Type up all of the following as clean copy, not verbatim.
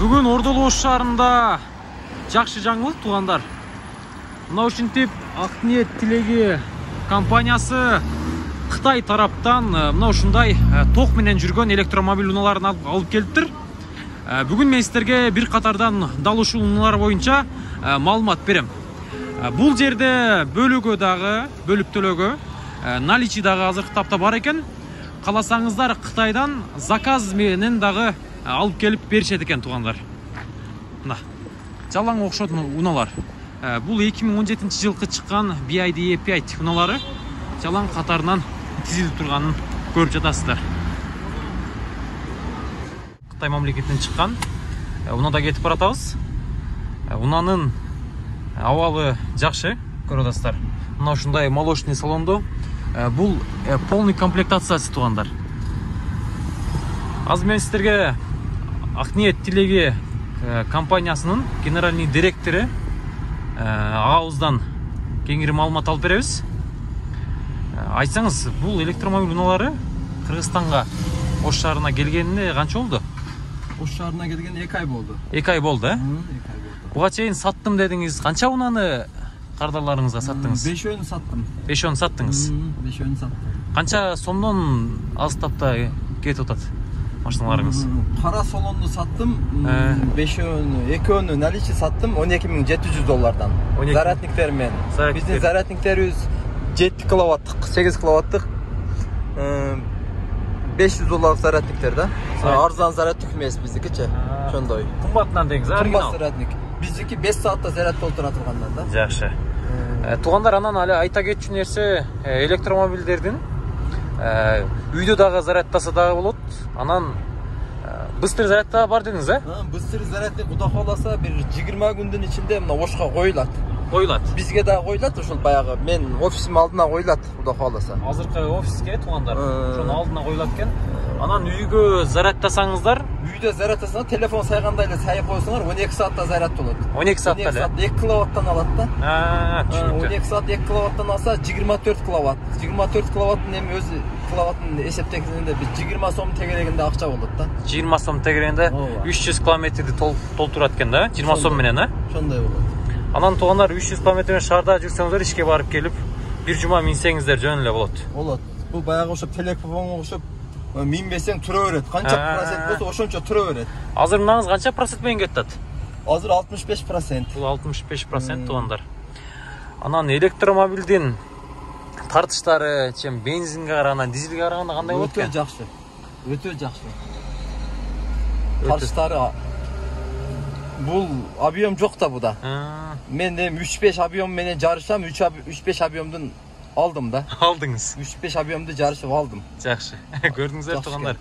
Бүгін Ордалы Ош шаарында жакшы жаңылык туугандар. Мына ушинтип Ак-ниет Тилеги компаниясы Кытай тараптан мына ушундай ток менен жүргөн электромобиль унааларын алып келиптир. Бүгүн мен сиздерге бир катардан дал ушул унаалар боюнча маалымат берем. Бул жерде бөлүгө дагы, бөлүп төлөгө наличи дагы азыркы тапта бар экен. Каласаңыздар Кытайдан заказ менен дагы алып келип беришет экен туугандар. Мына жалаң окшот унаалар. Бул 2017 жылкы чыккан BYD E5 унаалары жалаң катарынан тизилип турганын көрүп жатасыздар. Кытай мамлекетинен чыккан унада кетип баратабыз. Унанын абалы жакшы, көрүп атасыздар. Мына ушундай молочный салондо бул полный комплектациясы туугандар. Азыр мен сиздерге Ак-ниет Тилеги компаниясынын генеральный директору агабыздан кеңири маалымат алып беребиз. Айтсаңыз, бул электромобиль унаалары Кыргызстанга, Ош шаарына келгенине канча болду? Ош шаарына келгенине 2 ай болду. 2 ай болду, 2 ай болду. Буга чейин саттым дедиңиз. Канча унаны кардарларыңызга саттыңыз? 5 саттым. 5 саттыңыз. 5 саттым. Канча сомдон аз тапта кетип атат машиналарыңыз? Кара салонду саттым. 2 наличи саттым $12,700. Зарядниктер менен. Биздин зарядниктерибиз 7 киловаттык, 8 киловаттык. $500 зарядниктер да. Арзан зарядник эмес биздикичи. Ошондой. Кымбатынан деңиз, оригинал. Кымбат зарядник. Биздики 5 саатта заряд толтура тургандан да. Жакшы. Туугандар, анан эле айта кетчү нерсе, электромобилдердин үйдө дагы зарядтаса дагы болот. Анан быстрый зарядта бар дедиңиз, Быстрый зарядник Кудай кааласа бир 20 күндүн ичинде мына Ошко коюлат. Бизге да коюлат, ошол баягы мен офисим алдына коюлат, Кудай кааласа. Азыркы офиске туугандар, ошонун алдына коюлат экен. Анан үйгө зарядтасаңыздар, үйдө зарядтасаңар, телефон сайгандай эле сайып койсоңор 12 саатта заряд болот. 12 саатта эле. 2 киловаттан алат да. Түшүнүктүү. 12 саат 2 киловаттан алса 24 киловатт. 24 киловаттын эми өзү киловаттын эсептегенде 20 сом тегерегинде акча болот да. 20 сом тегерегинде 300 километрди толтурат экен да, 20 сом менен, Ошондой болот. Анан туугандар, 300 километр шаарда жүрсөңүздөр, ишке барып келип, бир жума минсеңиздер жөн эле болот. Болот. Бул баягы ошо телефонго окшоп минбесең тура берет. Канча процент болсо ошончо тура берет. Азыр мынаңыз канча процент менен кетет? Азыр 65%. Бул 65% туугандар. Анан электромобилдин тартыштары чем бензинге караганда, дизелге караганда кандай болот экен? Өтө жакшы. Өтө жакшы. Тартыштары бул объем жок да буда. Мен эми 3-5 объем менен жарышам, 3-5 объемдун алдым да. Алдыңыз. 3-5 объемду жарышып алдым. Жакшы. Көрдүңүздөр туугандар.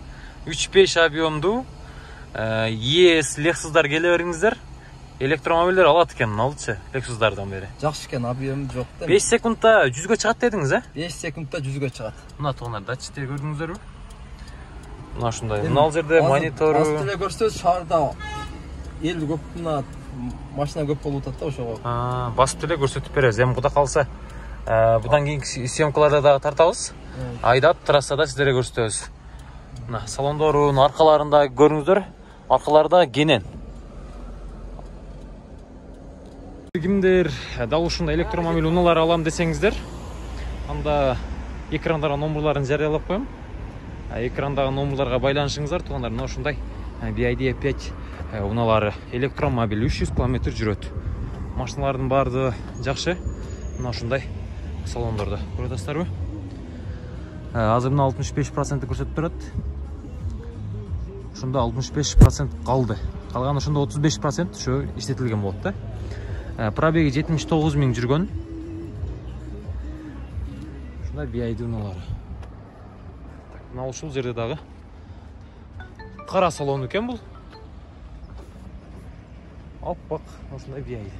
3-5 объемду ЕС Lexus'дар келе бериңиздер. Электромобилдер алат экен, алчы Lexus'дардан бери. Жакшы экен, объем жок да. 5 секундта 100гө чыгат дедиңиз, 5 секундта 100гө чыгат. Мына туугандар, датчиктер көрдүңүздөрбү? Мына ушундай. Мына жерде монитору. Астыле көрсөз, шаарда эл көп, мына машина көп болуп атат да ошого. Басып эле көрсөтүп беребиз. Эми кудай калса, будан кийинки съемкаларда дагы тартабыз. Айдап, трассада сиздерге көрсөтөбүз. Мына салондорун аркаларында көрүңүздөр. Аркаларда кенен. Кимдер дал ушундай электромобиль унаалар алам десеңиздер, анда экрандарга номерларын жарыялап коем. Экрандагы номерларга байланышыңыздар туугандар. Мына ушундай BYD E5 унаалары электромобиль 300 км жүрөт. Машиналардын баардыгы жакшы. Мына ушундай салондордо. Көрүп атасыздарбы? Азыр мына 65% көрсөтүп турат. Ушунда 65% калды. Калган ошондо 35% ошо иштетилген болот да. Пробеги 79 000 жүргөн. Ушундай BYD унаалары. Мына ушул жерде дагы кара салон экен бул. Аппак, ушундай BYD.